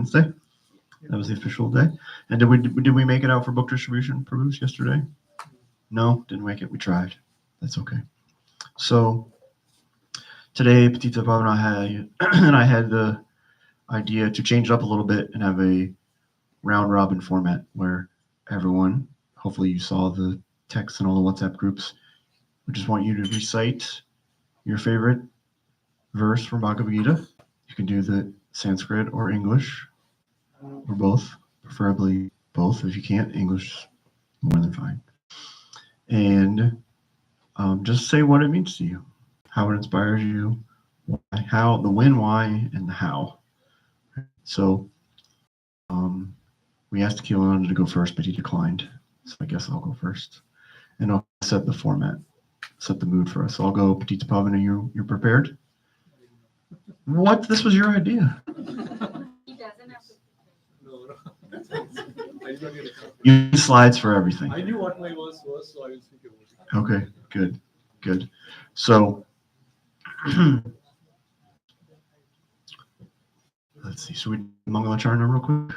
Wednesday. That was the official day. And did we make it out for book distribution for Bruce yesterday? No, didn't make it. We tried. That's okay. So today, Petita Bob and I had the idea to change it up a little bit and have a round robin format where everyone, hopefully you saw the text in all the WhatsApp groups, we just want you to recite your favorite verse from Bhagavad-gita. You can do the Sanskrit or English or both, preferably both. If you can't, English more than fine. And just say what it means to you, how it inspires you, how, the when, why, and the how. So we asked Keelan to go first, but he declined. So I guess I'll go first. And I'll set the format, set the mood for us. So I'll go, Petita Pavana, you're prepared? What? This was your idea. He doesn't have to. No. You need slides for everything. I knew what my verse was, so I will speak about it. Okay, good. So let's see. Should we Mangalacharna real quick?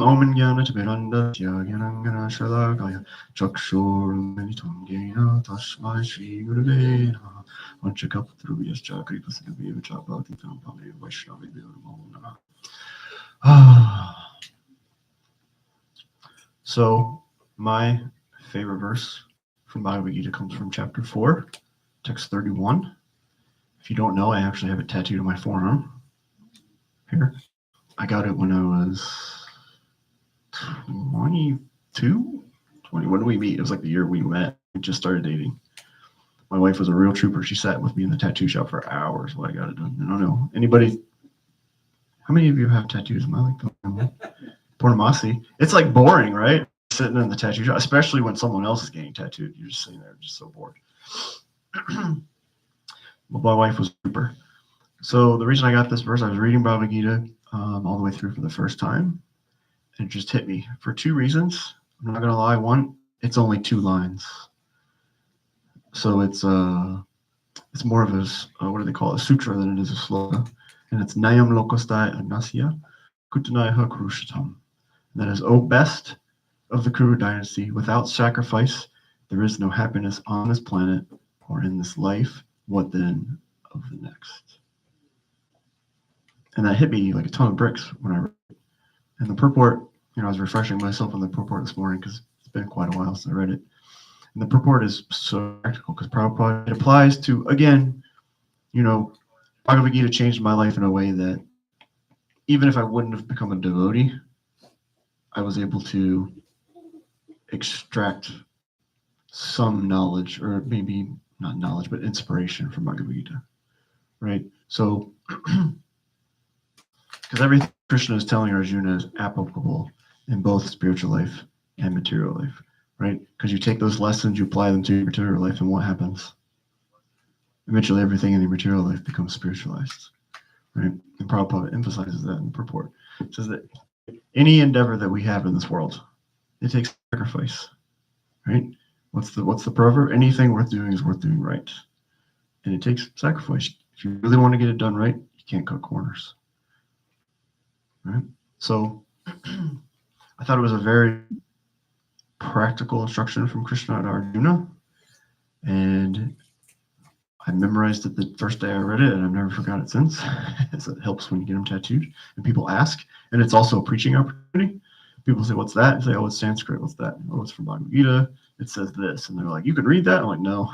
Om Jnana Timiranda Jnanangana Shalakaya Chakshur Militungena Tasmai Shri Gurave Namaha Vanchakapatrubhyas Kripasinabhya Chapati Tampame Vaishnavi Namo Namaha. So my favorite verse from Bhagavad-gita comes from chapter 4, text 31. If you don't know, I actually have it tattooed on my forearm. Here. I got it when I was 22, 20. When did we meet? It was like the year we met. We just started dating. My wife was a real trooper. She sat with me in the tattoo shop for hours while I got it done. I don't know. Anybody? How many of you have tattoos? Am I like the Purnamasi? It's like boring, right? Sitting in the tattoo shop, especially when someone else is getting tattooed. You're just sitting there, just so bored. Well, my wife was a trooper. So the reason I got this verse, I was reading Bhagavad-gita all the way through for the first time, and it just hit me for two reasons. I'm not gonna lie. One, it's only 2 lines, so it's more of a what do they call it, a sutra than it is a sloka, and it's Nayam Lokastai Anasya Kutanaya Kurushatam. That is, O best of the Kuru dynasty, without sacrifice there is no happiness on this planet or in this life. What then of the next? And that hit me like a ton of bricks when I read it. And the purport, I was refreshing myself on the purport this morning because it's been quite a while since I read it. And the purport is so practical because Prabhupada, it applies to, again, Bhagavad-gita changed my life in a way that even if I wouldn't have become a devotee, I was able to extract some knowledge, or maybe not knowledge, but inspiration from Bhagavad-gita, right? So, because everything Krishna is telling Arjuna is applicable in both spiritual life and material life, right? Because you take those lessons, you apply them to your material life, and what happens? Eventually, everything in your material life becomes spiritualized, right? And Prabhupada emphasizes that in the purport. It says that any endeavor that we have in this world, it takes sacrifice, right? What's the proverb? Anything worth doing is worth doing right, and it takes sacrifice. If you really want to get it done right, you can't cut corners, right? So I thought it was a very practical instruction from Krishna to Arjuna, and I memorized it the first day I read it, and I've never forgot it since. It helps when you get them tattooed, and people ask, and it's also a preaching opportunity. People say, "What's that?" I say, "Oh, it's Sanskrit." "What's that?" "Oh, it's from Bhagavad-gita. It says this," and they're like, "You can read that?" I'm like, "No,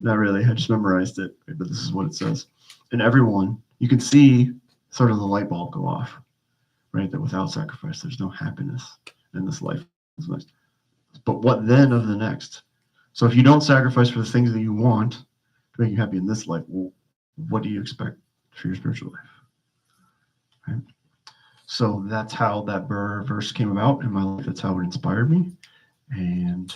not really. I just memorized it, but this is what it says." And everyone, you can see sort of the light bulb go off, right? That without sacrifice, there's no happiness in this life. But what then of the next? So if you don't sacrifice for the things that you want to make you happy in this life, well, what do you expect for your spiritual life? Right? So that's how that verse came about in my life. That's how it inspired me. And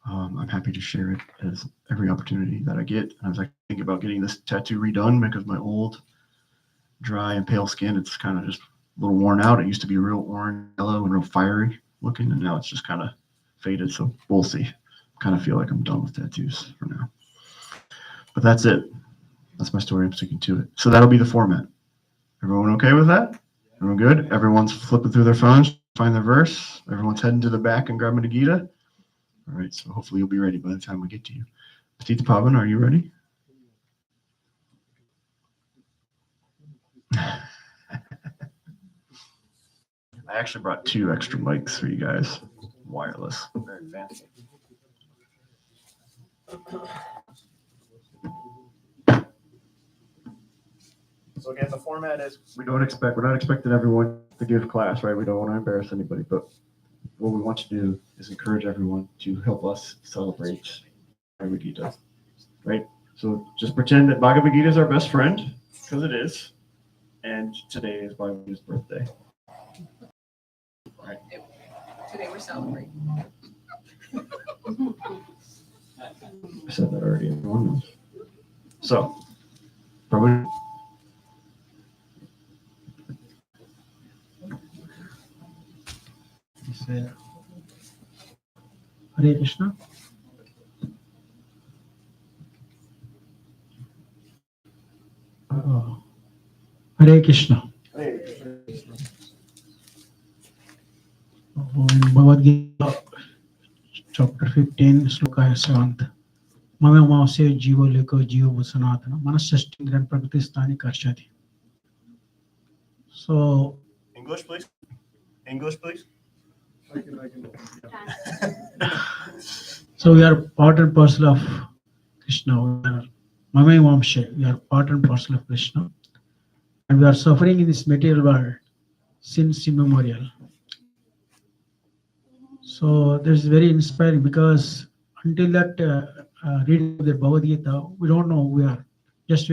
I'm happy to share it as every opportunity that I get. And I was like thinking about getting this tattoo redone because my old dry and pale skin, it's kind of just a little worn out. It used to be real orange, yellow, and real fiery looking, and now it's just kind of faded. So we'll see. Kind of feel like I'm done with tattoos for now. But that's it. That's my story. I'm sticking to it. So that'll be the format. Everyone okay with that? Everyone good? Everyone's flipping through their phones, find their verse. Everyone's heading to the back and grabbing the Gita. All right, so hopefully you'll be ready by the time we get to you. Petita Pavan, are you ready? I actually brought 2 extra mics for you guys. Wireless. Very fancy. So again, the format is we're not expecting everyone to give class, right? We don't want to embarrass anybody, but what we want to do is encourage everyone to help us celebrate Bhagavad-gita, right? So just pretend that Bhagavad-gita is our best friend, because it is, and today is Bhagavad-gita's birthday. Right. Today we're celebrating. I said that already. Everyone knows. So, probably. Hare Krishna. Hare Krishna. In Bhagavad-gita, chapter 15, sloka 7th. Mame Mase Jiva Leko Jiva Sanatana Manasastingran Pragatistani Karshati. So, English, please. English, please. so we are part and parcel of Krishna. Mame Vamshe, we are part and parcel of Krishna. And we are suffering in this material world since immemorial. So this is very inspiring because until that reading the Bhagavad-gita, we don't know we are just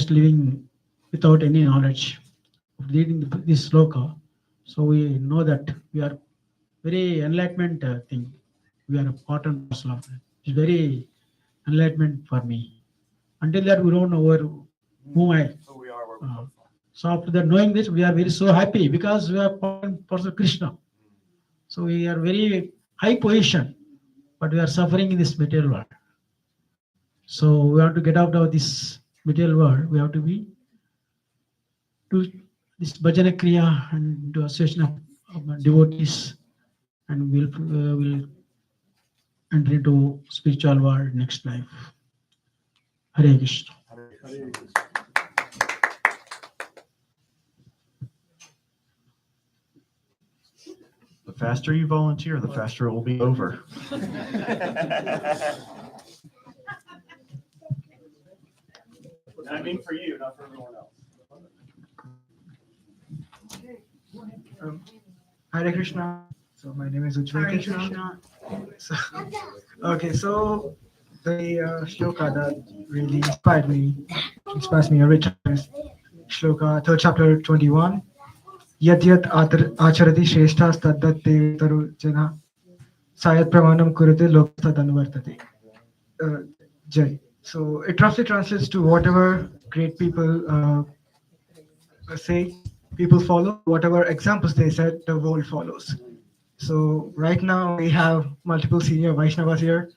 living without any knowledge of reading this sloka. So we know that we are very enlightenment thing. We are a part and parcel of it. It's very enlightenment for me. Until that, we don't know whom I. So we are where we Uh, come from. so after that, knowing this, we are very so happy because we are part and parcel of Krishna. So we are very high position, but we are suffering in this material world. So we have to get out of this material world. We have to be do this bhajana kriya and do association of devotees, and we'll enter into spiritual world next life. Hare Krishna. The faster you volunteer, the faster it will be over. I mean for you, not for everyone else. Hare Krishna. So my name is Ujjwal Krishna. So, okay, so the shloka that really inspires me every time is shloka, 3rd chapter 21. Yat yat acharati shreshthas taddat devataru jana sayat pramanam kurute lokastad anuvartate. Jai. So it roughly translates to whatever great people say, people follow. Whatever examples they set, the world follows. So right now we have multiple senior Vaishnavas here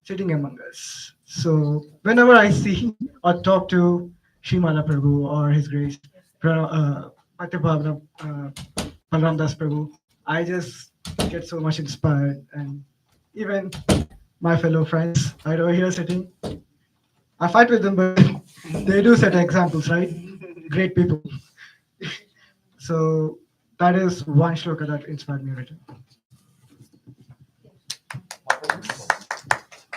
sitting among us. So whenever I see or talk to Shrimala Prabhu or His Grace Patipavana Balaram Das Prabhu, I just get so much inspired. And even my fellow friends right over here sitting, I fight with them, but they do set examples, right? Great people. So that is one shloka that inspired me right now.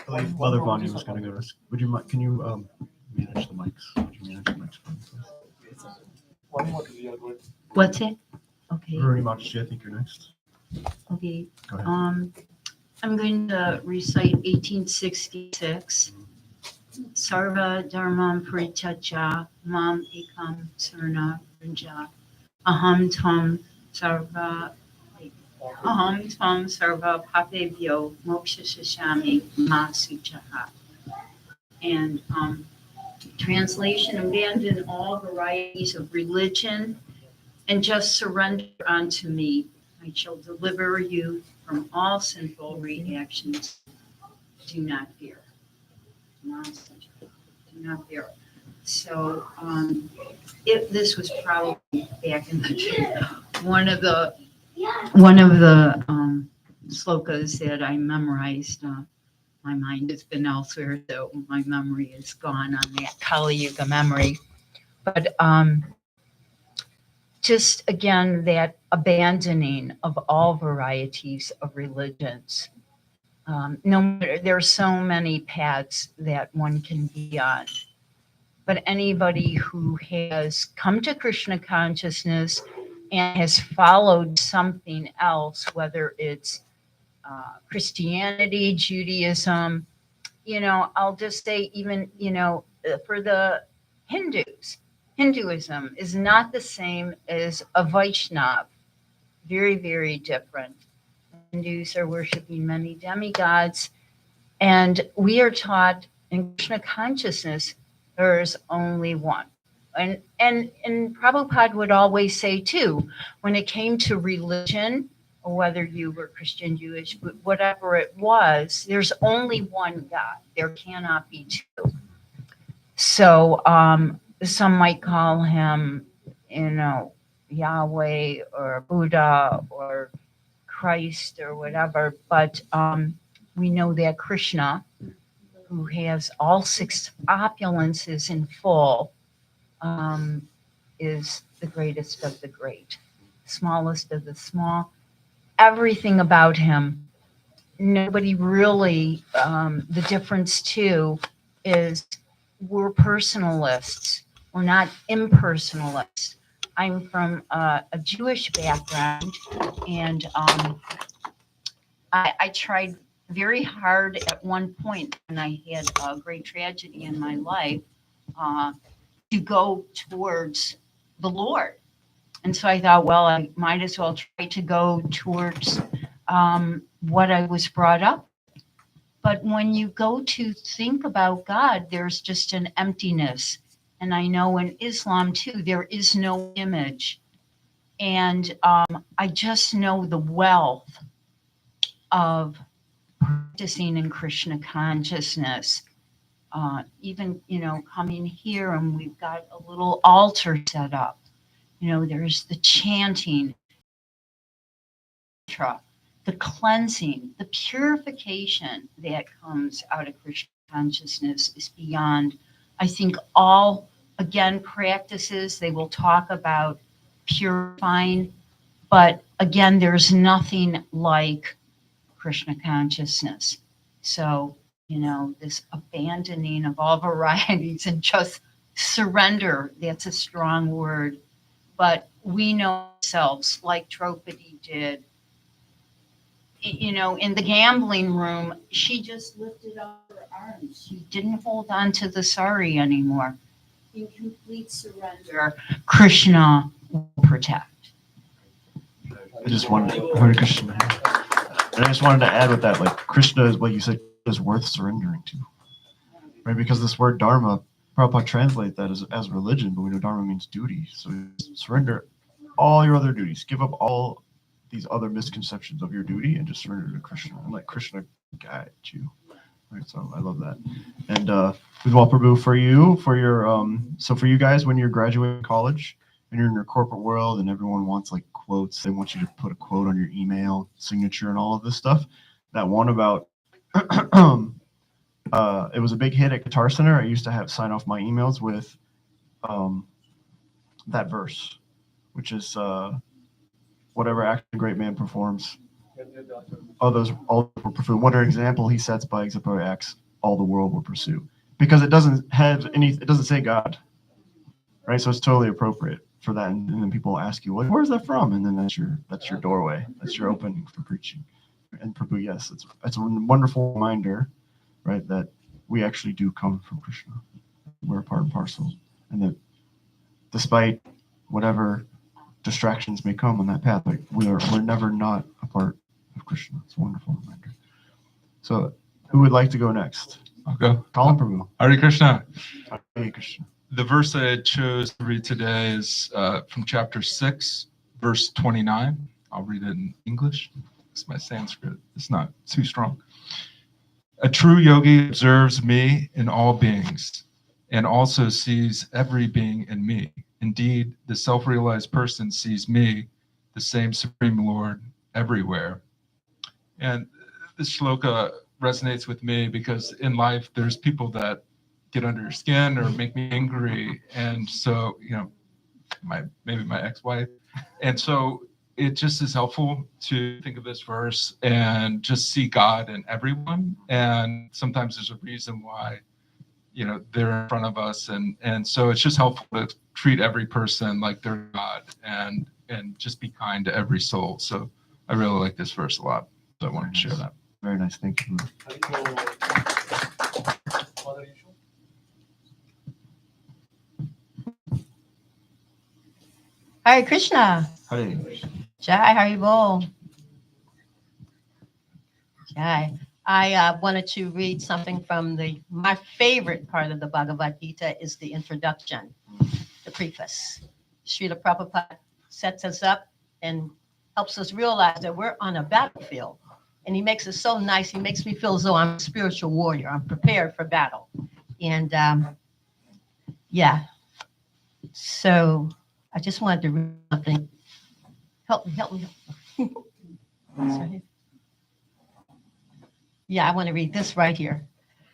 I believe Mother Vanya was going to go to. Would you can you manage the mics? Would you manage the mics for me, please? One more to the other one. What's it? Okay, Rory Mataji, I think you're next. okay. Go ahead. I'm going to recite 1866. Sarva dharmam parityajya mam ekam sarana vranja. Aham tvam sarva papebhyo mokshasashami ma suchaha. And translation, abandon all varieties of religion and just surrender unto me. I shall deliver you from all sinful reactions. Do not fear. Do not fear. So this was probably back in the one of the slokas that I memorized. My mind has been elsewhere, so my memory is gone on that Kali Yuga memory. But just again, that abandoning of all varieties of religions. No matter, there are so many paths that one can be on. But anybody who has come to Krishna consciousness and has followed something else, whether it's Christianity, Judaism, I'll just say even, for the Hindus, Hinduism is not the same as a Vaishnav. Very, very different. Hindus are worshiping many demigods, and we are taught in Krishna consciousness there is only one. And Prabhupada would always say too, when it came to religion, or whether you were Christian, Jewish, whatever it was, there's only one God. There cannot be two. So some might call him, Yahweh or Buddha or Christ or whatever, but we know that Krishna, who has all six opulences in full, is the greatest of the great, smallest of the small. Everything about him, nobody really, the difference too is we're personalists. We're not impersonalists. I'm from a Jewish background, and I tried very hard at one point when I had a great tragedy in my life to go towards the Lord. And so I thought, well, I might as well try to go towards what I was brought up. But when you go to think about God, there's just an emptiness. And I know in Islam too, there is no image. And I just know the wealth of practicing in Krishna consciousness. Even, coming here and we've got a little altar set up. There's the chanting, the cleansing, the purification that comes out of Krishna consciousness is beyond, I think, all, again, practices. They will talk about purifying, but again, there's nothing like Krishna consciousness. So, this abandoning of all varieties and just surrender, that's a strong word. But we know ourselves, like Draupadi did, in the gambling room, she just lifted up her arms. She didn't hold on to the sari anymore. In complete surrender, Krishna will protect. I just wanted to add with that, like Krishna is what you said is worth surrendering to, right? Because this word dharma, Prabhupada translates that as religion, but we know dharma means duty. So surrender all your other duties, give up all these other misconceptions of your duty, and just surrender to Krishna and let Krishna guide you. Right, so I love that. And Vidwal Prabhu, for you guys, when you're graduating college and you're in your corporate world and everyone wants like quotes, they want you to put a quote on your email signature and all of this stuff. That one about it was a big hit at Guitar Center. I used to have sign off my emails with that verse, which is whatever act a great man performs, all will pursue. Whatever example he sets by exemplary acts, all the world will pursue. Because it doesn't say God, right? So it's totally appropriate for that. And then people ask you, well, where's that from? And then that's your doorway. That's your opening for preaching. And Prabhu, yes, it's a wonderful reminder, right, that we actually do come from Krishna. We're a part and parcel. And that despite whatever distractions may come on that path, like we're never not a part of Krishna. It's a wonderful reminder. So who would like to go next? I'll go. Colin Prabhu. Hare Krishna. Hare Krishna. The verse I chose to read today is from chapter 6, verse 29. I'll read it in English because my Sanskrit is not too strong. A true yogi observes me in all beings. and also sees every being in me. Indeed, the self-realized person sees me, the same Supreme Lord, everywhere. And this shloka resonates with me because in life, there's people that get under your skin or make me angry. And so, maybe my ex-wife. And so it just is helpful to think of this verse and just see God in everyone. And sometimes there's a reason why, they're in front of us. And so it's just helpful to treat every person like they're God and just be kind to every soul. So I really like this verse a lot. So I wanted to share that. Very nice. Thank you. Other issue? Hare Krishna. Hare. Jai Haribol. Jai. I wanted to read something from my favorite part of the Bhagavad-gita is the introduction, the preface. Srila Prabhupada sets us up and helps us realize that we're on a battlefield. And he makes it so nice. He makes me feel as though I'm a spiritual warrior. I'm prepared for battle. And yeah. So I just wanted to read something. Help me. Sorry. Yeah, I want to read this right here.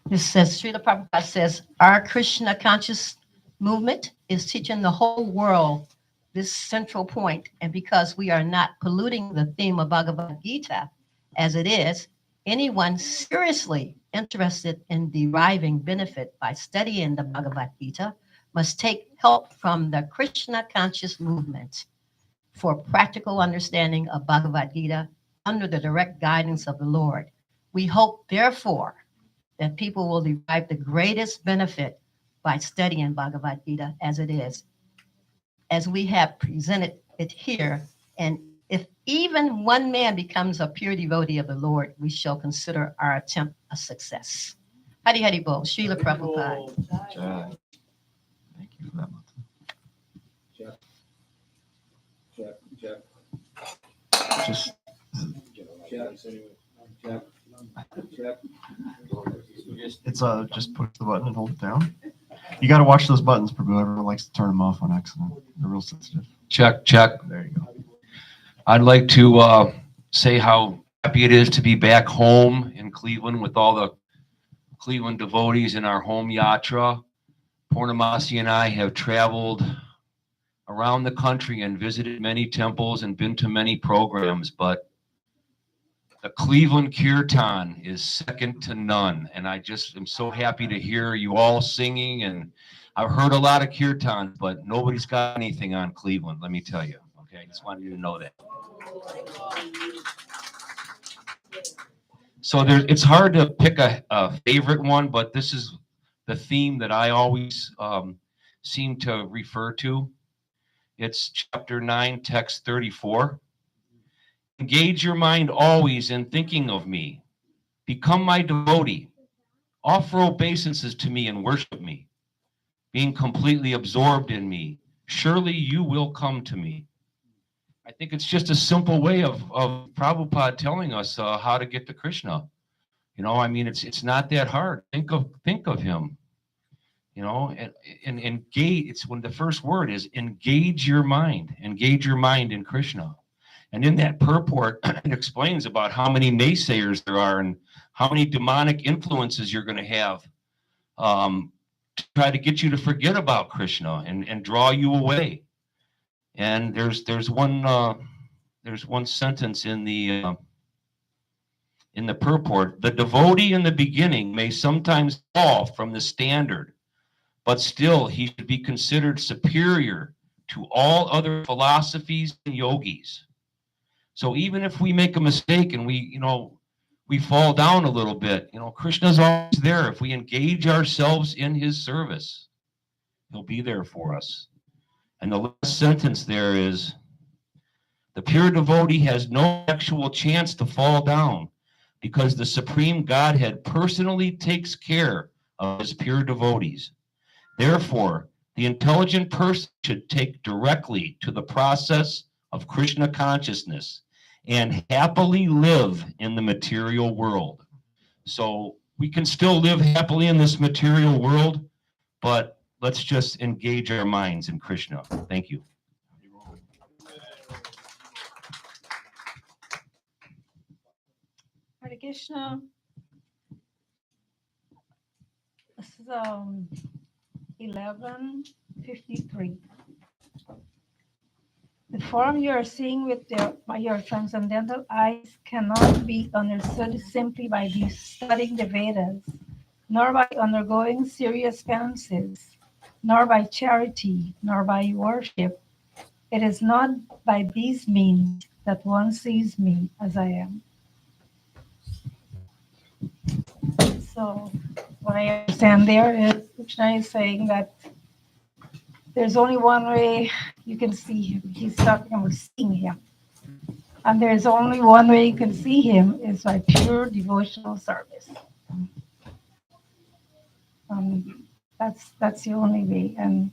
This says, Srila Prabhupada says, our Krishna conscious movement is teaching the whole world this central point. And because we are not polluting the theme of Bhagavad-gita as it is, anyone seriously interested in deriving benefit by studying the Bhagavad-gita must take help from the Krishna conscious movement for practical understanding of Bhagavad-gita under the direct guidance of the Lord. We hope, therefore, that people will derive the greatest benefit by studying Bhagavad-gita as it is, as we have presented it here. And if even one man becomes a pure devotee of the Lord, we shall consider our attempt a success. Hari Hari Bol, Srila Prabhupada. Jai. Thank you for that, Mata. Just just push the button and hold it down. You got to watch those buttons, Prabhu. Everyone likes to turn them off on accident. They're real sensitive. Check. There you go. I'd like to say how happy it is to be back home in Cleveland with all the Cleveland devotees in our home yatra. Purnamasi and I have traveled around the country and visited many temples and been to many programs, but the Cleveland Kirtan is second to none. And I just am so happy to hear you all singing. And I've heard a lot of Kirtans, but nobody's got anything on Cleveland, let me tell you. Okay, I just wanted you to know that. So it's hard to pick a favorite one, but this is the theme that I always seem to refer to. It's chapter 9, text 34. Engage your mind always in thinking of me. Become my devotee. Offer obeisances to me and worship me. Being completely absorbed in me, surely you will come to me. I think it's just a simple way of Prabhupada telling us how to get to Krishna. I mean, it's not that hard. Think of him. And engage. It's when the first word is engage your mind. Engage your mind in Krishna. And in that purport, it explains about how many naysayers there are and how many demonic influences you're going to have to try to get you to forget about Krishna and draw you away. And there's one sentence in the purport. The devotee in the beginning may sometimes fall from the standard, but still he should be considered superior to all other philosophies and yogis. So even if we make a mistake and we fall down a little bit, Krishna's always there. If we engage ourselves in his service, he'll be there for us. And the last sentence there is, the pure devotee has no actual chance to fall down because the Supreme Godhead personally takes care of his pure devotees. Therefore, the intelligent person should take directly to the process of Krishna consciousness and happily live in the material world. So we can still live happily in this material world, but let's just engage our minds in Krishna. Thank you. Hare Krishna. This is 11:53. The form you are seeing with your transcendental eyes cannot be understood simply by studying the Vedas, nor by undergoing serious penances, nor by charity, nor by worship. It is not by these means that one sees me as I am. So what I understand there is Krishna is saying that there's only one way you can see him. He's talking about seeing him. And there's only one way you can see him is by pure devotional service. That's the only way. And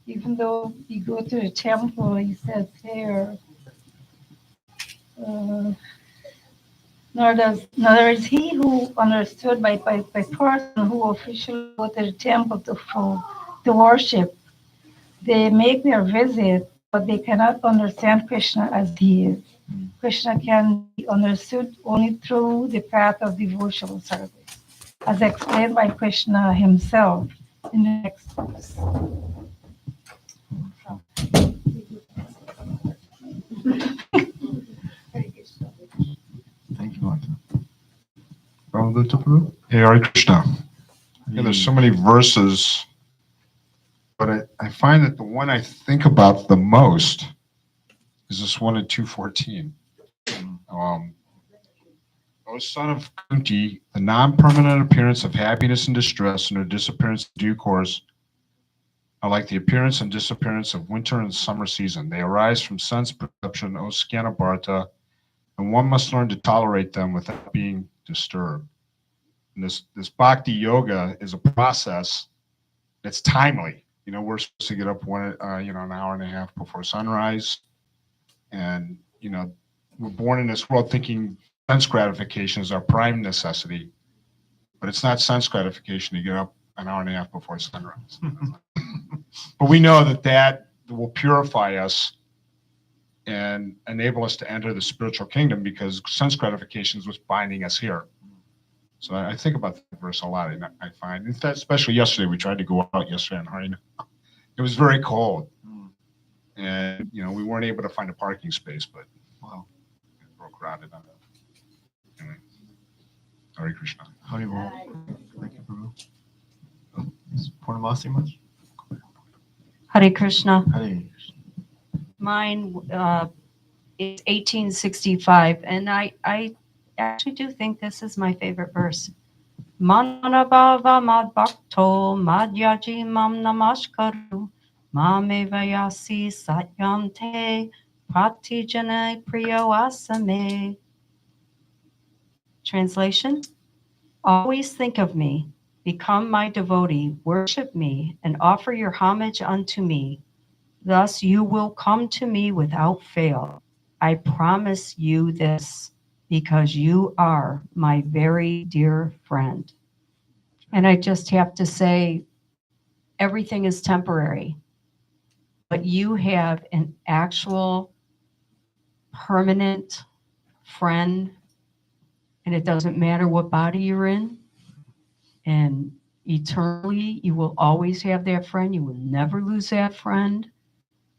even though you go to the temple, he says here, nor is he who understood by person who officially go to the temple to worship. They make their visit, but they cannot understand Krishna as he is. Krishna can be understood only through the path of devotional service, as explained by Krishna himself in the next verse. Thank you, Martha. Bhagavad-gita, Prabhu? Hey, Hare Krishna. Yeah, there's so many verses, but I find that the one I think about the most is this one in 2:14. O son of Kunti, the non-permanent appearance of happiness and distress and their disappearance in due course are like the appearance and disappearance of winter and summer season. They arise from sense perception, O Skanabarta, and one must learn to tolerate them without being disturbed. And this bhakti yoga is a process that's timely. You know, we're supposed to get up an hour and a half before sunrise. And, you know, we're born in this world thinking sense gratification is our prime necessity, but it's not sense gratification to get up an hour and a half before sunrise. But we know that will purify us and enable us to enter the spiritual kingdom, because sense gratification is what's binding us here. So I think about that verse a lot, and I find, in fact, especially yesterday, we tried to go out yesterday in Harina. It was very cold, and you know we weren't able to find a parking space, but wow, it broke crowded on that. Anyway, Hare Krishna. Haribol. Thank you, Prabhu. Is Purnamasi much? Hare Krishna. Hare. Mine is 1865, and I actually do think this is my favorite verse. Mananabhava mad bhakto madhyaji mam namaskaru mamevayasi satyante pratijane priyawasame. Translation: always think of me, become my devotee, worship me, and offer your homage unto me. Thus you will come to me without fail. I promise you this, because you are my very dear friend. And I just have to say, everything is temporary, but you have an actual permanent friend, and it doesn't matter what body you're in. And eternally, you will always have that friend. You will never lose that friend,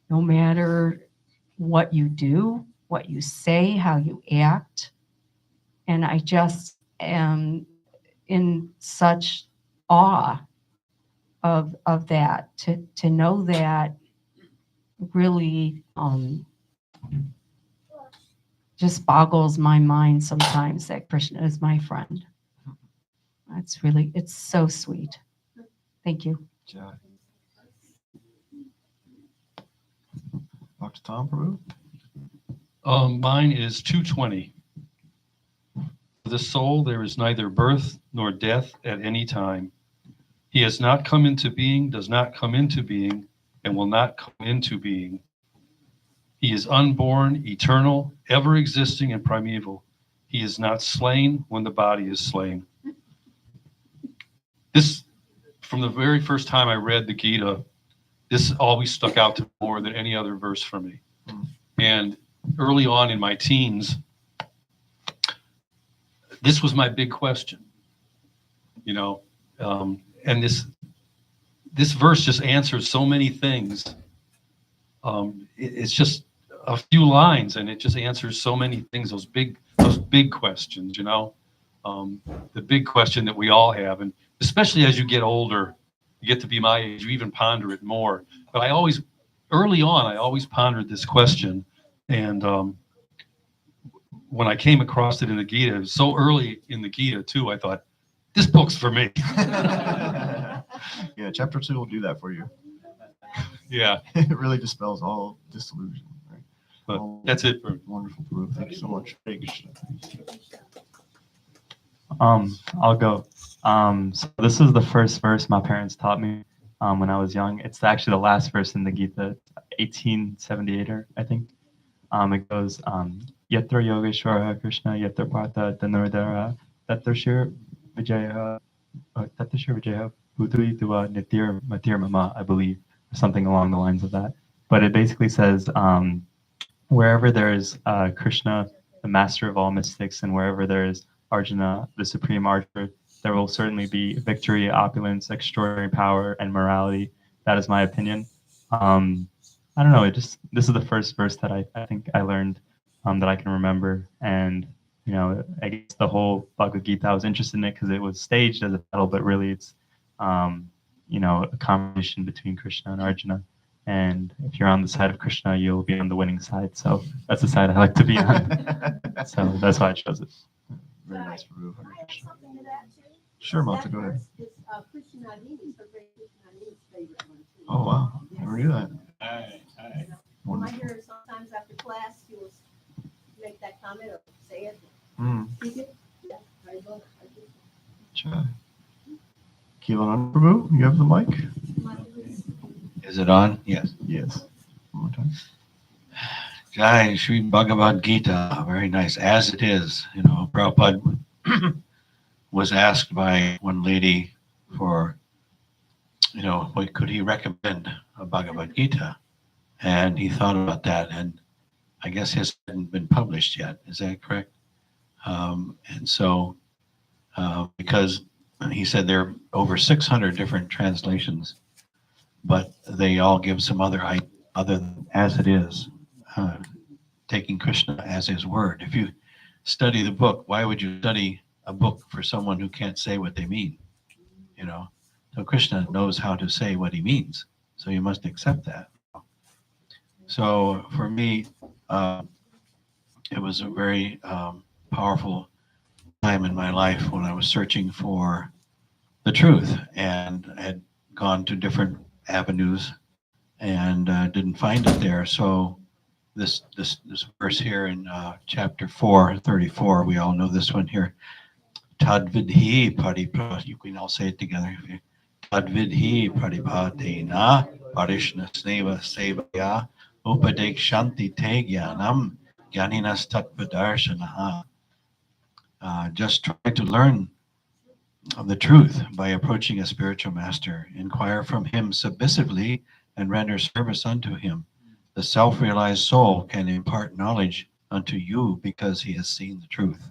no matter what you do, what you say, how you act. And I just am in such awe of that, to know that really just boggles my mind sometimes, that Krishna is my friend. It's so sweet. Thank you. Jai. Dr. Tom, Prabhu? Mine is 2:20. For the soul, there is neither birth nor death at any time. He has not come into being, does not come into being, and will not come into being. He is unborn, eternal, ever existing, and primeval. He is not slain when the body is slain. This from the very first time I read the Gita, this always stuck out to me more than any other verse for me. And early on in my teens, this was my big question, you know, and this verse just answers so many things. It's just a few lines, and it just answers so many things. Those big questions, you know, the big question that we all have, and especially as you get older, you get to be my age, you even ponder it more. But early on, I always pondered this question, and when I came across it in the Gita, it was so early in the Gita too, I thought, this book's for me. Yeah, chapter 2 will do that for you. Yeah, It really dispels all disillusion. Right? but that's it for Wonderful proof. Thank you so much. I'll go. So this is the first verse my parents taught me when I was young. It's actually the last verse in the Gita, 1878, I think. It goes, Yatra Yogeshwara Krishna Yatra Partha Dhanurdara Tatrashir Vijaya Putri Dua Nitir Matir Mama, I believe, or something along the lines of that. But it basically says, wherever there is Krishna, the master of all mystics, and wherever there is Arjuna, the supreme archer, there will certainly be victory, opulence, extraordinary power, and morality. That is my opinion. I don't know. This is the first verse that I think I learned that I can remember, and you know, I guess the whole Bhagavad-gita, I was interested in it because it was staged as a battle, but really it's you know, a combination between Krishna and Arjuna. And if you're on the side of Krishna, you'll be on the winning side. So that's the side I like to be on. So that's why I chose it. Very nice proof. Sure, Malta, go ahead. Oh, wow. Never knew that. When I hear her sometimes after class, she will make that comment or say it. Speak it. Yeah, very good. Sure. Keelan Prabhu, you have the mic? Is it on? Yes. Yes. One more time. Jai Sri Bhagavad-gita, very nice. As it is, you know, Prabhupada was asked by one lady for, you know, what could he recommend a Bhagavad-gita? And he thought about that, and I guess his hadn't been published yet. Is that correct? And so, because he said there are over 600 different translations, but they all give some other than as it is, taking Krishna as his word. If you study the book, why would you study a book for someone who can't say what they mean? You know, so Krishna knows how to say what he means, so you must accept that. So for me, it was a very powerful time in my life when I was searching for the truth, and had gone to different avenues and didn't find it there. So this verse here in chapter 4:34, we all know this one here. Tadvidhi paripra. You can all say it together. Tadvidhi paripatena parishna sneva sevaya upadekshanti te jnanam jnaninas tattvadarshanaha. Just try to learn of the truth by approaching a spiritual master. Inquire from him submissively and render service unto him. The self-realized soul can impart knowledge unto you because he has seen the truth.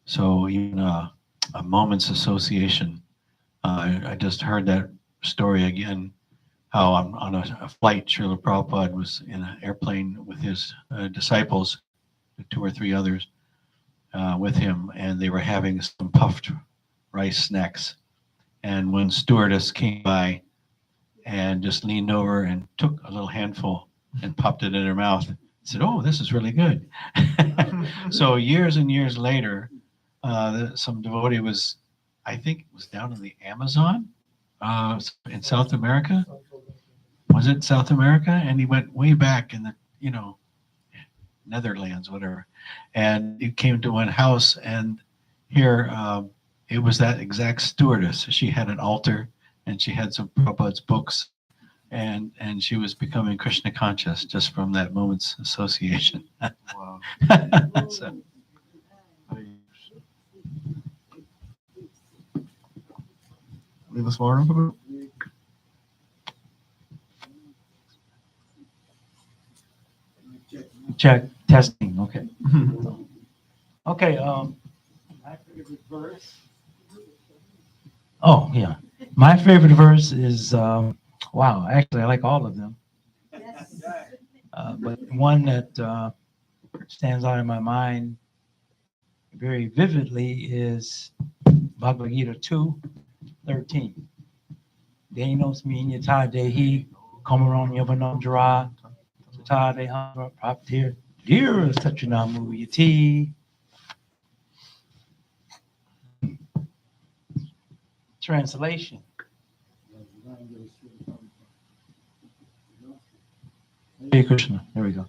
So even a moment's association, I just heard that story again, how I'm on a flight, Srila Prabhupada was in an airplane with his disciples, 2 or 3 others with him, and they were having some puffed rice snacks. And when stewardess came by and just leaned over and took a little handful and popped it in her mouth, said, "Oh, this is really good." So years and years later, some devotee was, I think it was down in the Amazon in South America. Was it South America? And he went way back in the, you know, Netherlands, whatever. And he came to one house, and here it was that exact stewardess. She had an altar, and she had some Prabhupada's books, and she was becoming Krishna conscious just from that moment's association. Wow. So, Leave us far enough about. Check, testing, okay. Okay, my favorite verse. Oh, yeah. My favorite verse is, wow, actually, I like all of them. But one that stands out in my mind very vividly is Bhagavad-gita 2:13. Denos minya ta dehi komaron yavanandra ta deha praptir dear tachanamu yati. Translation. Hare Krishna. There we go.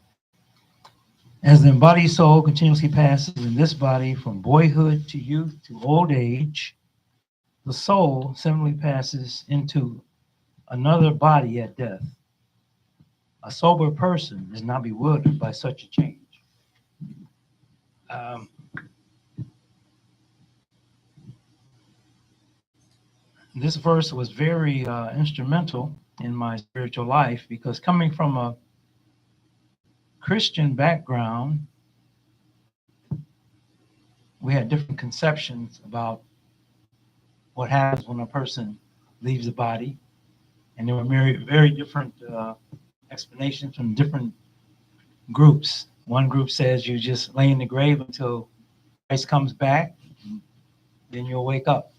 As the embodied soul continuously passes in this body from boyhood to youth to old age, the soul similarly passes into another body at death. A sober person is not bewildered by such a change. This verse was very instrumental in my spiritual life because coming from a Christian background, we had different conceptions about what happens when a person leaves the body. And there were very different explanations from different groups. One group says you just lay in the grave until Christ comes back, then you'll wake up.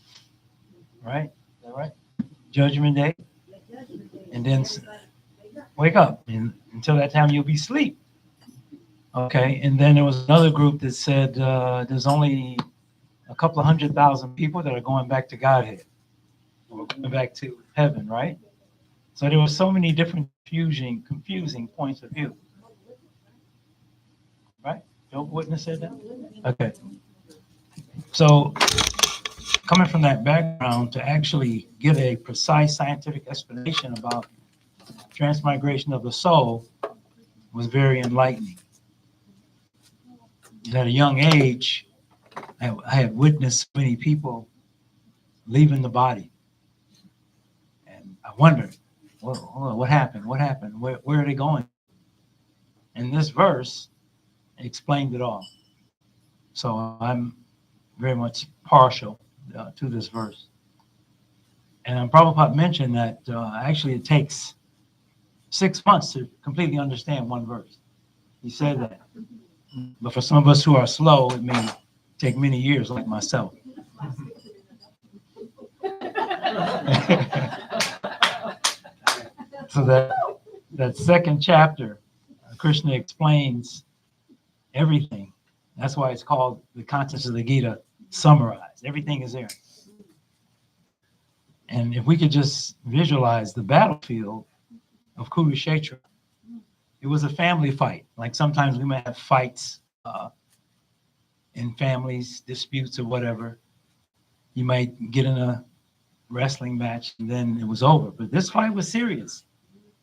Right? Is that right? Judgment Day. And then wake up. And until that time, you'll be asleep. Okay. And then there was another group that said there's only a couple of 100,000 people that are going back to Godhead or going back to heaven, right? So there were so many different confusing points of view. Right? Jehovah's Witness said that? Okay. So coming from that background to actually get a precise scientific explanation about transmigration of the soul was very enlightening. At a young age, I had witnessed many people leaving the body. And I wondered, what happened? What happened? Where are they going? And this verse explained it all. So I'm very much partial to this verse. And Prabhupada mentioned that actually it takes 6 months to completely understand one verse. He said that. But for some of us who are slow, it may take many years, like myself. So that second chapter, Krishna explains everything. That's why it's called the contents of the Gita summarized. Everything is there. And if we could just visualize the battlefield of Kurukshetra, it was a family fight. Like sometimes we might have fights in families, disputes or whatever. You might get in a wrestling match and then it was over. But this fight was serious.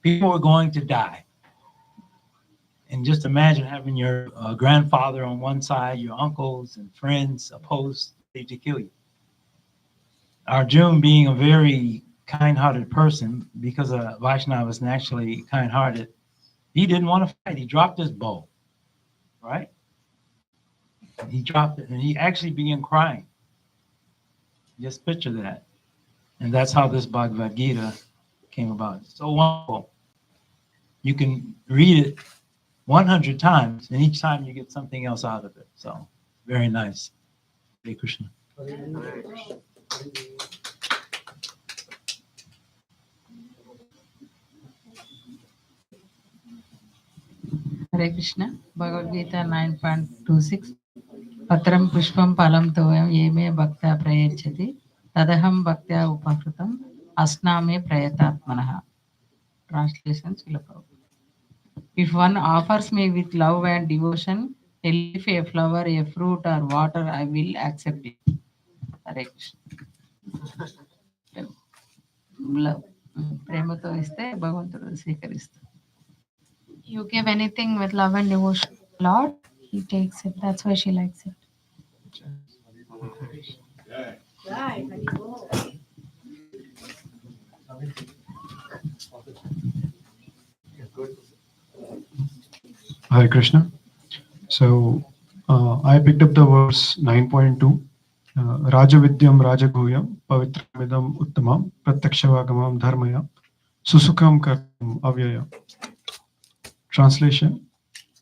People were going to die. And just imagine having your grandfather on one side, your uncles and friends opposed to kill you. Arjuna, being a very kind-hearted person, because Vaishnava is naturally kind-hearted, he didn't want to fight. He dropped his bow, right? He dropped it, and he actually began crying. Just picture that. And that's how this Bhagavad-gita came about. It's so wonderful. You can read it 100 times, and each time you get something else out of it. So, very nice. Hare Krishna. Hare Krishna, Bhagavad-gita 9.26. Patram pushpam palam toyam yeme bhakta prayachati tadaham bhaktya upakritam asname prayatatmanaha. Translation, Srila Prabhupada. If one offers me with love and devotion, a leaf, a flower, a fruit or water, I will accept it. Hare Krishna. Love. ప్రేమతో ఇస్తే భగవంతుడు స్వీకరిస్తాడు. You give anything with love and devotion, Lord, He takes it. That's why she likes it. Hare Krishna. So I picked up the verse 9.2. Raja Vidyam Raja Guhyam Pavitramidam Uttamam Pratyakshavangamam Dharmaya Susukam Kartam Avyaya. Translation: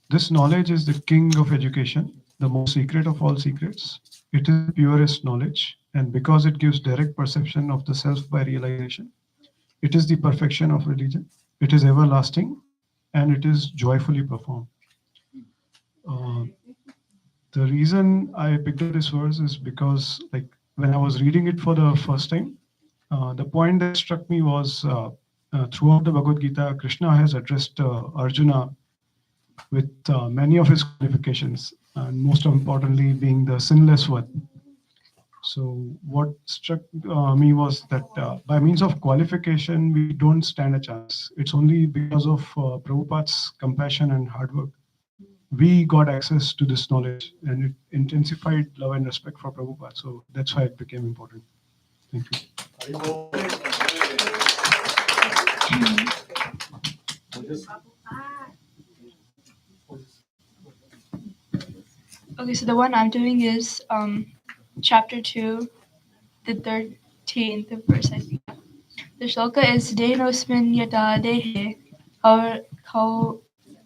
this knowledge is the king of education, the most secret of all secrets. It is the purest knowledge, and because it gives direct perception of the self by realization, it is the perfection of religion. It is everlasting, and it is joyfully performed. Uh, the reason I picked up this verse is because, like, when I was reading it for the first time, the point that struck me was throughout the Bhagavad-gita, Krishna has addressed Arjuna with many of his qualifications, and most importantly being the sinless one. So what struck me was that by means of qualification, we don't stand a chance. It's only because of Prabhupada's compassion and hard work we got access to this knowledge, and it intensified love and respect for Prabhupada. So that's why it became important. Thank you. Okay, so the one I'm doing is chapter 2, the 13th verse, I think. The shloka is Denosmin yata dehe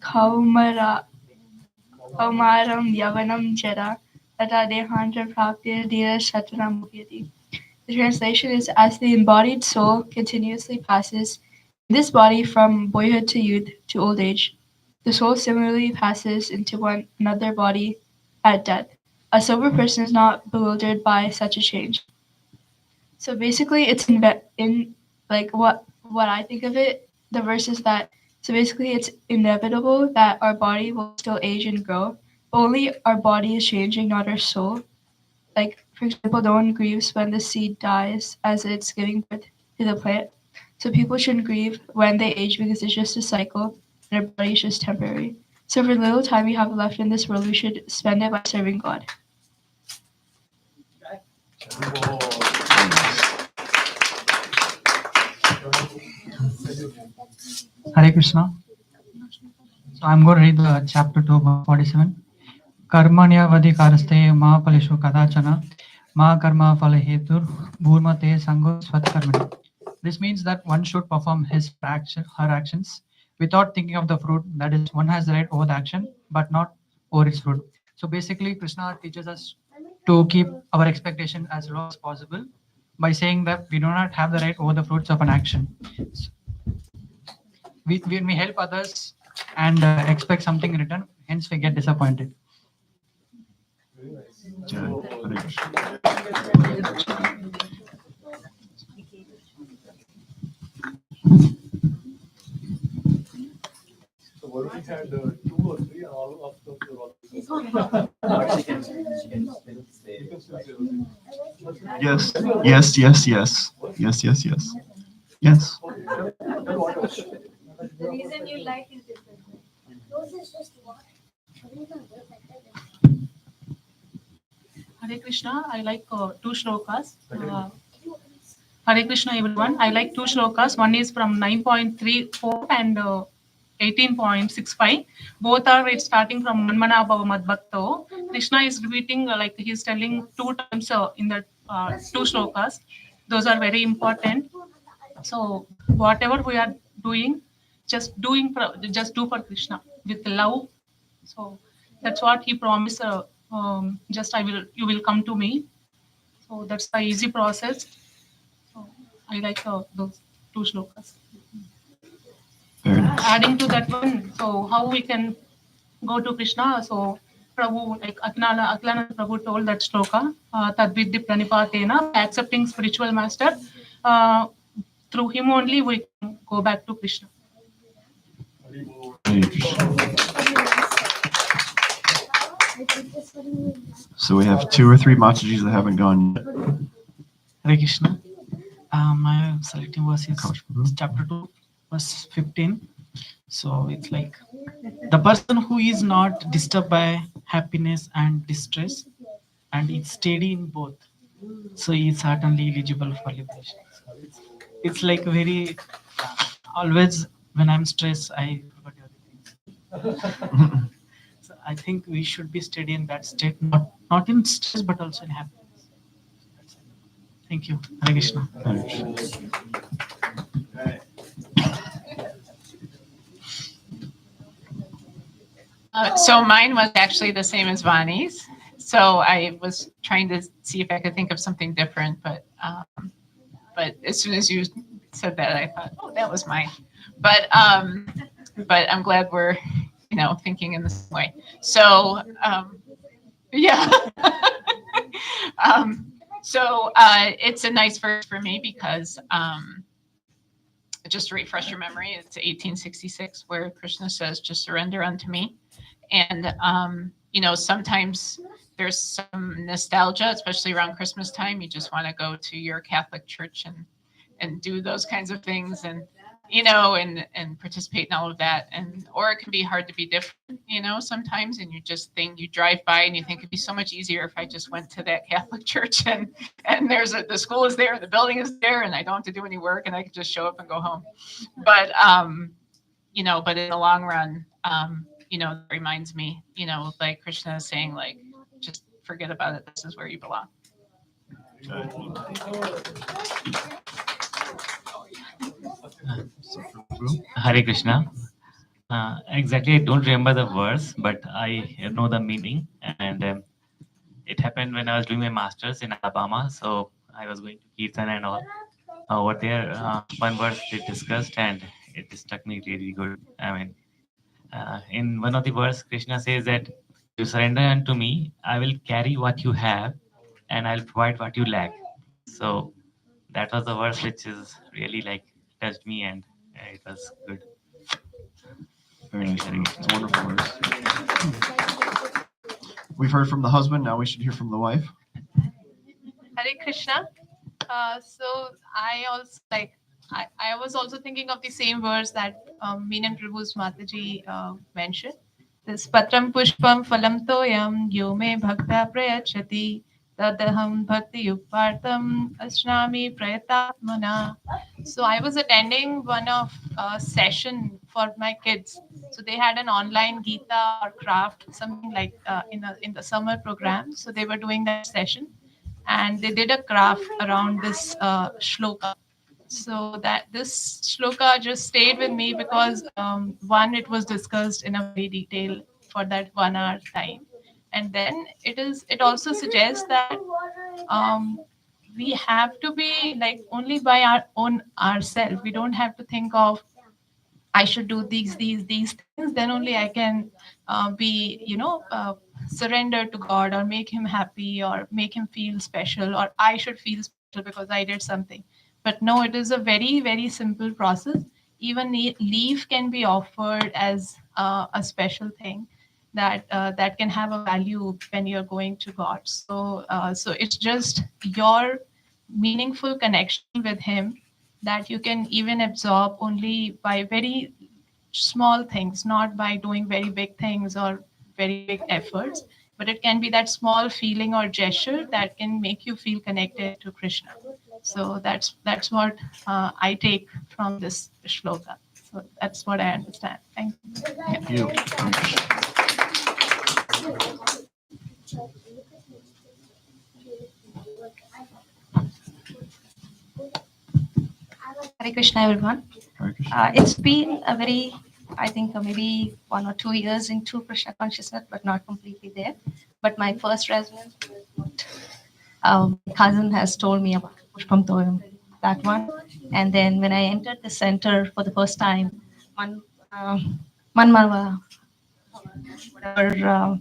kaumaram yavanam jara tata dehantra prapya dira shatranam mukhyati. The translation is, as the embodied soul continuously passes in this body from boyhood to youth to old age, the soul similarly passes into another body at death. A sober person is not bewildered by such a change. So basically, it's in like what I think of it. The verse is that so basically it's inevitable that our body will still age and grow. Only our body is changing, not our soul. Like for example, no one grieves when the seed dies as it's giving birth to the plant. So people shouldn't grieve when they age because it's just a cycle and our body is just temporary. So for the little time we have left in this world, we should spend it by serving God. Hare Krishna. So I'm going to read the chapter 2, verse 47. Karmanya vadikaraste mahapalishu kadachana ma karma phalahetur bhurmate sango svatkarmani. This means that one should perform her actions without thinking of the fruit. That is, one has the right over the action, but not over its fruit. So basically, Krishna teaches us to keep our expectation as low as possible by saying that we do not have the right over the fruits of an action. When we help others and expect something in return, hence we get disappointed. So what if we had 2 or 3 and all of them were Yes, yes, yes, yes, yes, yes, yes, yes. The reason you like is different. Yours is just what? Hare Krishna, I like 2 shlokas. Hare Krishna, everyone. I like 2 shlokas. One is from 9.34 and 18.65. Both are starting from Manmana Bhava Madbhakto. Krishna is repeating, like he's telling 2 times in the 2 shlokas. Those are very important. So whatever we are doing, just do for Krishna with love. So that's what he promised. You will come to me. So that's the easy process. So I like those 2 shlokas. Adding to that one, so how we can go to Krishna? So Prabhu, like Aklananda Prabhu told that shloka, Tadviddi Pranipatena, accepting spiritual master. Through him only we can go back to Krishna. So we have 2 or 3 Matajis that haven't gone yet. Hare Krishna. My selecting verse is chapter 2, verse 15. So it's like the person who is not disturbed by happiness and distress and is steady in both, so he is certainly eligible for liberation. it's like very always when I'm stressed, I forget everything. So I think we should be steady in that state, not in stress but also in happiness. Thank you. Hare Krishna. So mine was actually the same as Vani's. So I was trying to see if I could think of something different, but as soon as you said that, I thought, oh, that was mine. But I'm glad we're thinking in the same way. So yeah. So it's a nice verse for me because just to refresh your memory, it's 1866 where Krishna says, "Just surrender unto me." And sometimes there's some nostalgia, especially around Christmas time. You just want to go to your Catholic church and do those kinds of things and participate in all of that. Or it can be hard to be different, sometimes. And you drive by and you think it'd be so much easier if I just went to that Catholic church and the school is there, the building is there, and I don't have to do any work and I can just show up and go home. But, but in the long run, it reminds me, like Krishna is saying, like, just forget about it. This is where you belong. Hare Krishna. Exactly, I don't remember the verse, but I know the meaning. And it happened when I was doing my master's in Alabama. So I was going to Kirtan and all. Over there, one verse they discussed, and it struck me really good. I mean, in one of the verse, Krishna says that you surrender unto me, I will carry what you have, and I'll provide what you lack. So that was the verse which is really like touched me, and it was good. Very nice. It's a wonderful verse. We've heard from the husband. Now we should hear from the wife. Hare Krishna. So I also I was also thinking of the same verse that Meenan Prabhu's Mataji mentioned. This Patram Pushpam Phalam Toyam Yome Bhakta Prayachati Tadaham Bhakti Yupartam Ashnami Prayatatmana. So I was attending one of session for my kids. So they had an online Gita or craft, something like in the summer program. So they were doing that session, and they did a craft around this shloka. So that this shloka just stayed with me because one, it was discussed in a very detail for that 1 hour time, and then it also suggests that we have to be like only by our own ourselves. We don't have to think of I should do these things. Then only I can be surrender to God or make Him happy or make Him feel special, or I should feel special because I did something. But no, it is a very very simple process. Even leave can be offered as a special thing that can have a value when you're going to God. So it's just your meaningful connection with Him that you can even absorb only by very small things, not by doing very big things or very big efforts, but it can be that small feeling or gesture that can make you feel connected to Krishna. So that's what I take from this shloka. So that's what I understand. Thank you. Thank you. Hare Krishna, everyone. It's been a very, I think, maybe 1 or 2 years into Krishna consciousness, but not completely there. But my first resonance was what my cousin has told me about Pushpam Toyam, that one. And then when I entered the center for the first time, Manmarva, whatever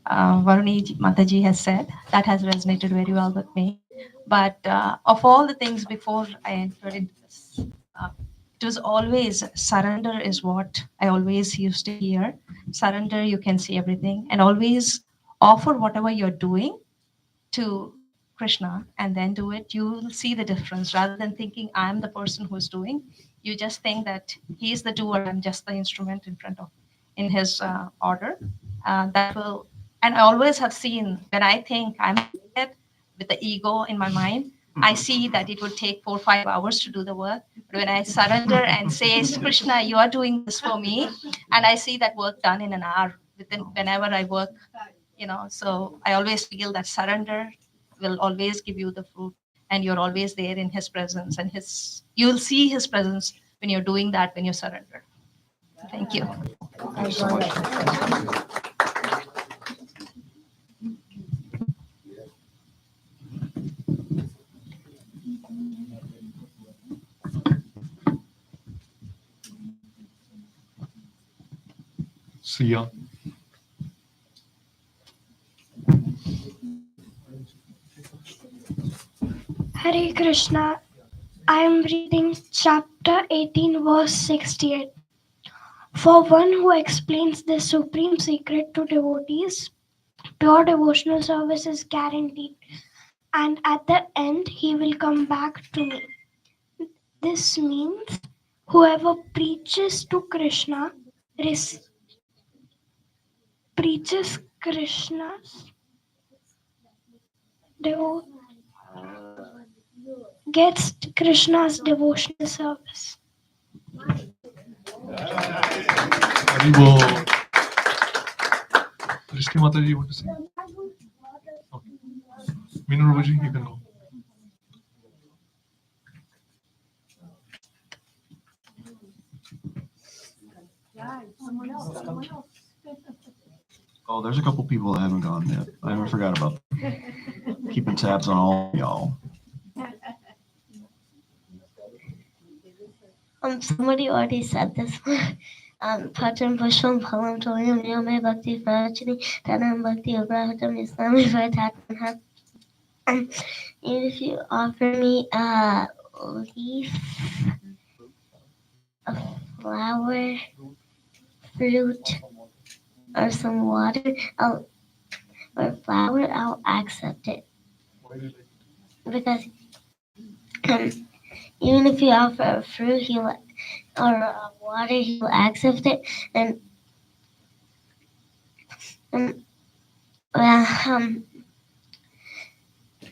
Varuni Mataji has said, that has resonated very well with me. But of all the things before I entered into this, it was always surrender is what I always used to hear. Surrender, you can see everything, and always offer whatever you're doing to Krishna and then do it. You will see the difference rather than thinking I'm the person who's doing. You just think that he's the doer, I'm just the instrument in his order. That will, and I always have seen when I think I'm it with the ego in my mind, I see that it would take 4 or 5 hours to do the work. But when I surrender and say, Krishna, you are doing this for me, and I see that work done in an hour within whenever I work, so I always feel that surrender will always give you the fruit, and you're always there in his presence, and you'll see his presence when you're doing that, when you surrender. Thank you. Thank you so much. See ya. Hare Krishna. I am reading chapter 18, verse 68. For one who explains the supreme secret to devotees, pure devotional service is guaranteed, and at the end he will come back to me. This means whoever preaches to Krishna preaches Krishna's gets Krishna's devotional service. Haribol. Rishki Mataji, you want to say? Okay. Minu Rubaji, you can go. Oh, there's a couple people that haven't gone yet. I haven't forgot about them. Keeping tabs on all y'all. Somebody already said this one. Patan Pushpam Phalam Toyam Yome Bhakti Prachini Tanam Bhakti Abrahatam Islami Vaitakan. And if you offer me a leaf, a flower, fruit, or some water, I'll accept it. Because even if you offer a fruit, or a water, he'll accept it. And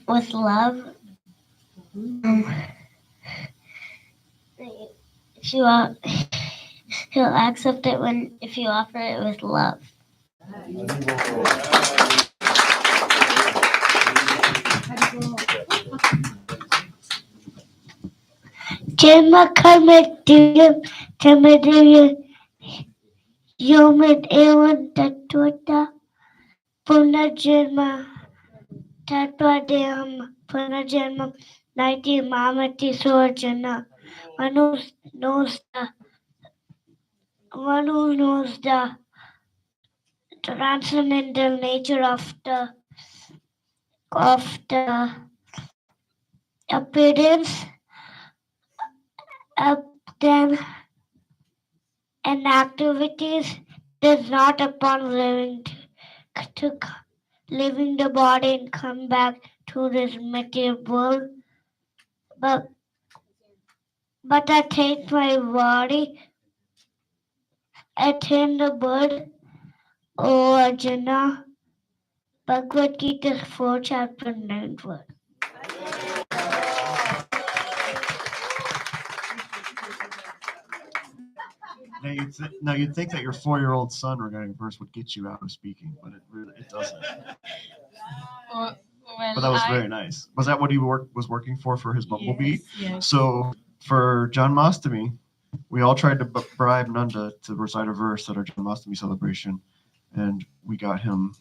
with love, he'll accept it if you offer it with love. Jema Karmadivya Tamadivya Yomid Ewan Tatwata Punajirma Tatwadayam Punajarma Naiti Mamati Sorjana. One who knows the transcendental nature of the appearance then and activities does not upon leaving the body and come back to this material world, but I take my body, attain the bird, O Arjuna. Bhagavad-gita 4, chapter 9 word. Now you'd think that your 4-year-old son regarding a verse would get you out of speaking, but it doesn't. Well, But that was very nice. Was that what he was working for his bumblebee? Yes. So for Janmashtami, we all tried to bribe Nanda to recite a verse at our Janmashtami celebration, and we got him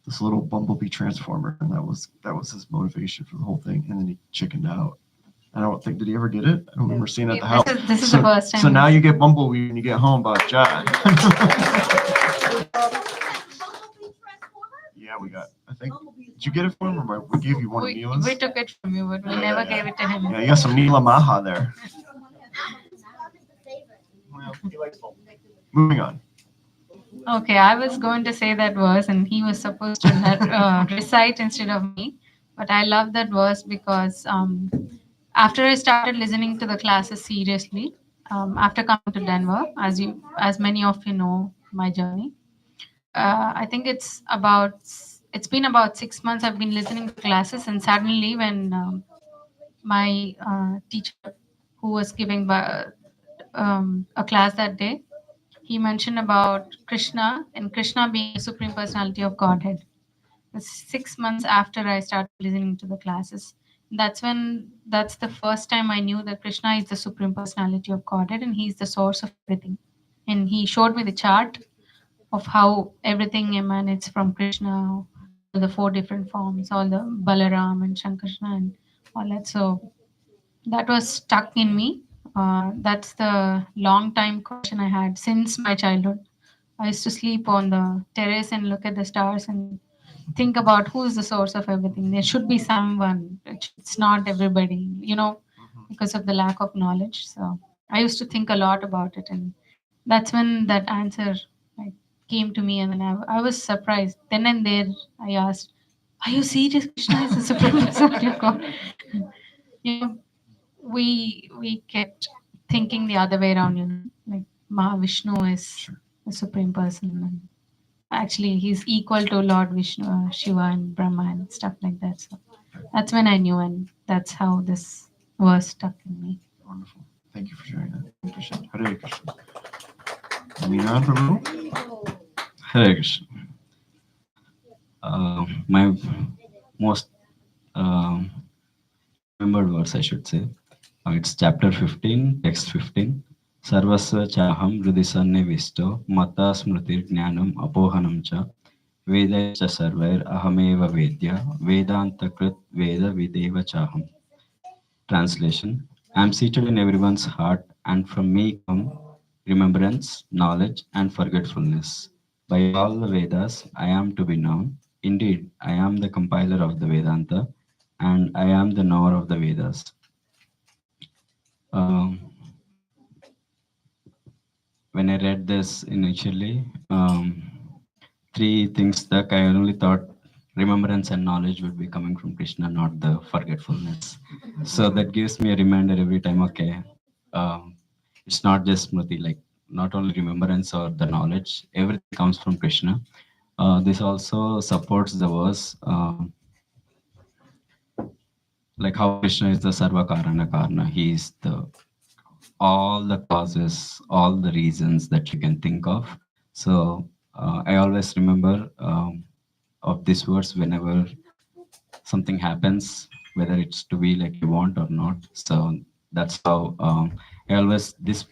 this little bumblebee transformer, and that was his motivation for the whole thing. And then he chickened out. I don't think, did he ever get it? I don't remember seeing it at the house. This is the first time. So now you get Bumblebee when you get home, Bajai. Yeah, we got, I think, did you get it for him, or we gave you one of Neela's? We took it from you, but we never gave it to him. Yeah, you got some Neela Maha there. Moving on. Okay, I was going to say that verse, and he was supposed to recite instead of me. But I love that verse because after I started listening to the classes seriously, after coming to Denver, as many of you know my journey, I think it's been about 6 months I've been listening to classes, and suddenly when my teacher who was giving a class that day, he mentioned about Krishna and Krishna being the Supreme Personality of Godhead. 6 months after I started listening to the classes, that's the first time I knew that Krishna is the Supreme Personality of Godhead and he's the source of everything. And he showed me the chart of how everything emanates from Krishna, all the four different forms, all the Balaram and Shankrishna and all that. So that was stuck in me. That's the long time question I had since my childhood. I used to sleep on the terrace and look at the stars and think about who is the source of everything. There should be someone. It's not everybody, because of the lack of knowledge. So I used to think a lot about it, and that's when that answer like came to me, and then I was surprised. Then and there, I asked, "Are you serious? Krishna is the supreme personality of God." You know, we kept thinking the other way around. Like Mahavishnu is the supreme person, and actually he's equal to Lord Vishnu, Shiva, and Brahma, and stuff like that. So that's when I knew, and that's how this was stuck in me. Wonderful. Thank you for sharing that. Hare Krishna. Hare Krishna. Aminan Prabhu. Hare Krishna. My most remembered verse, I should say. It's chapter 15, text 15. Sarvasva chaham hridhi sannivisto mata smritir jnanam apohanam cha vedai cha sarvair ahameva vedya vedanta krit veda videva chaham. Translation: I am seated in everyone's heart, and from me come remembrance, knowledge, and forgetfulness. By all the Vedas, I am to be known. Indeed, I am the compiler of the Vedanta, and I am the knower of the Vedas. When I read this initially, three things stuck. I only thought remembrance and knowledge would be coming from Krishna, not the forgetfulness. So that gives me a reminder every time, okay, it's not just Smriti, like not only remembrance or the knowledge, everything comes from Krishna. This also supports the verse, like how Krishna is the Sarva Karana Karna. He is the all the causes, all the reasons that you can think of. So I always remember of this verse whenever something happens, whether it's to be like you want or not. So that's how I always this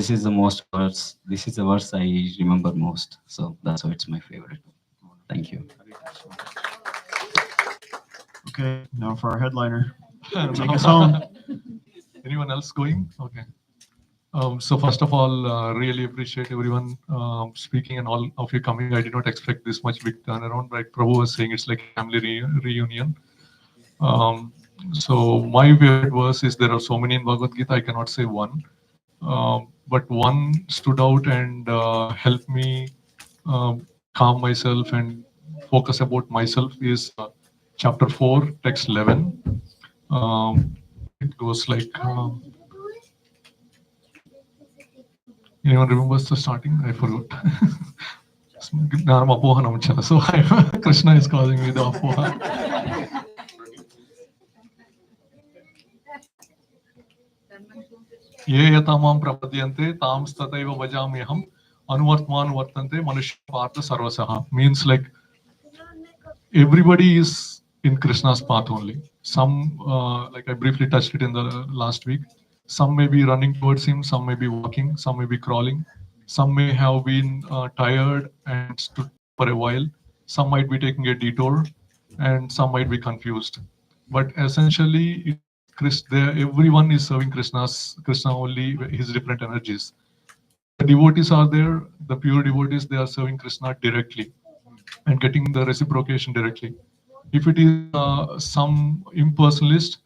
is the most verse. This is the verse I remember most. So that's why it's my favorite. Thank you. Okay, now for our headliner. Take us home. Anyone else going? Okay. So first of all, really appreciate everyone speaking and all of you coming. I did not expect this much big turnaround. Like Prabhu was saying, it's like a family reunion. So my favorite verse is, there are so many in Bhagavad-gita, I cannot say one. But one stood out and helped me calm myself and focus about myself is chapter 4, text 11. It goes like, anyone remembers the starting? I forgot. So Krishna is causing me the apoha. ये यतामां प्रपद्यन्ते तां तथैव भजाम्यहम् अनुवर्तमान वर्तन्ते मनुष्य Partha सर्वसः. Means like everybody is in Krishna's path only. Some, like I briefly touched it in the last week, some may be running towards him, some may be walking, some may be crawling, some may have been tired and stood for a while, some might be taking a detour, and some might be confused. But essentially, everyone is serving Krishna only, his different energies. The devotees are there, the pure devotees, they are serving Krishna directly and getting the reciprocation directly. If it is some impersonalist,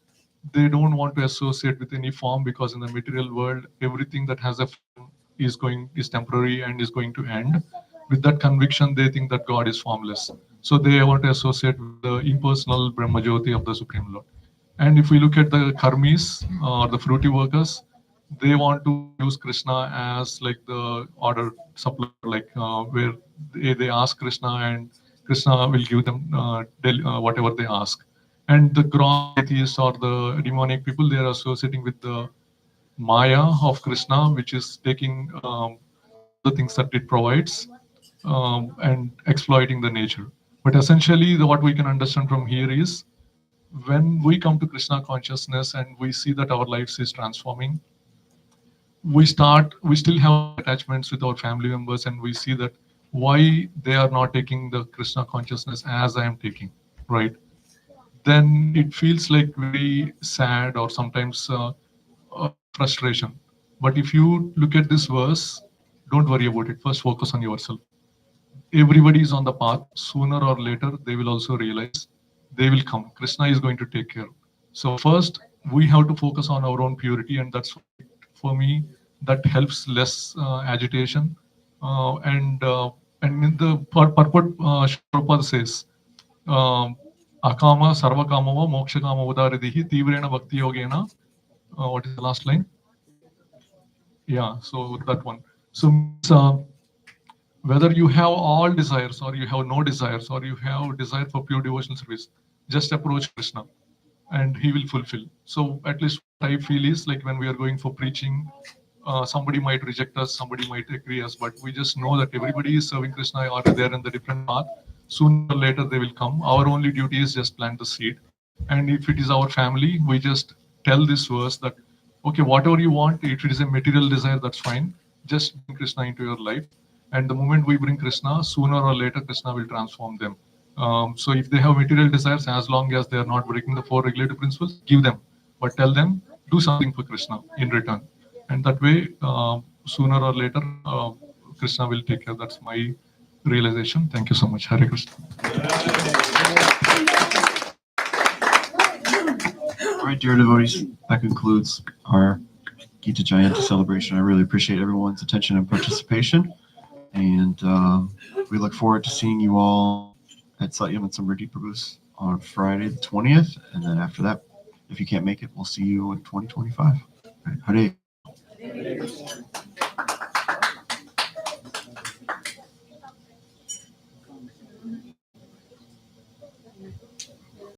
they don't want to associate with any form, because in the material world, everything that has a form is temporary and is going to end. With that conviction, they think that God is formless. So they want to associate with the impersonal Brahmajyoti of the Supreme Lord. And if we look at the karmis or the fruity workers, they want to use Krishna as like the order supplier, like where they ask Krishna and Krishna will give them whatever they ask. And the gross atheists or the demonic people, they are associating with the Maya of Krishna, which is taking the things that it provides and exploiting the nature. But essentially, what we can understand from here is when we come to Krishna consciousness and we see that our lives is transforming, we still have attachments with our family members, and we see that why they are not taking the Krishna consciousness as I am taking, right? Then it feels like very sad or sometimes frustration. But if you look at this verse, don't worry about it. First, focus on yourself. Everybody is on the path. Sooner or later, they will also realize they will come. Krishna is going to take care. So first, we have to focus on our own purity, and that's for me that helps less agitation. And in the purport, Prabhupada says, akama sarvakamava mokshakama udaridihi tivrena bhakti yogena. What is the last line? Yeah, so that one. So whether you have all desires or you have no desires or you have desire for pure devotional service, just approach Krishna and he will fulfill. So at least what I feel is like when we are going for preaching, somebody might reject us, somebody might agree us, but we just know that everybody is serving Krishna or they're in the different path. Sooner or later they will come. Our only duty is just plant the seed. And if it is our family, we just tell this verse that, okay, whatever you want, if it is a material desire, that's fine. Just bring Krishna into your life. And the moment we bring Krishna, sooner or later, Krishna will transform them. So if they have material desires, as long as they are not breaking the 4 regulative principles, give them. But tell them, do something for Krishna in return. And that way, sooner or later, Krishna will take care. That's my realization. Thank you so much. Hare Krishna. All right, dear devotees, that concludes our Gita Jayanti celebration. I really appreciate everyone's attention and participation. And we look forward to seeing you all at Satyam and Samriddhi Prabhu's on Friday the 20th. And then after that, if you can't make it, we'll see you in 2025. All right, Hare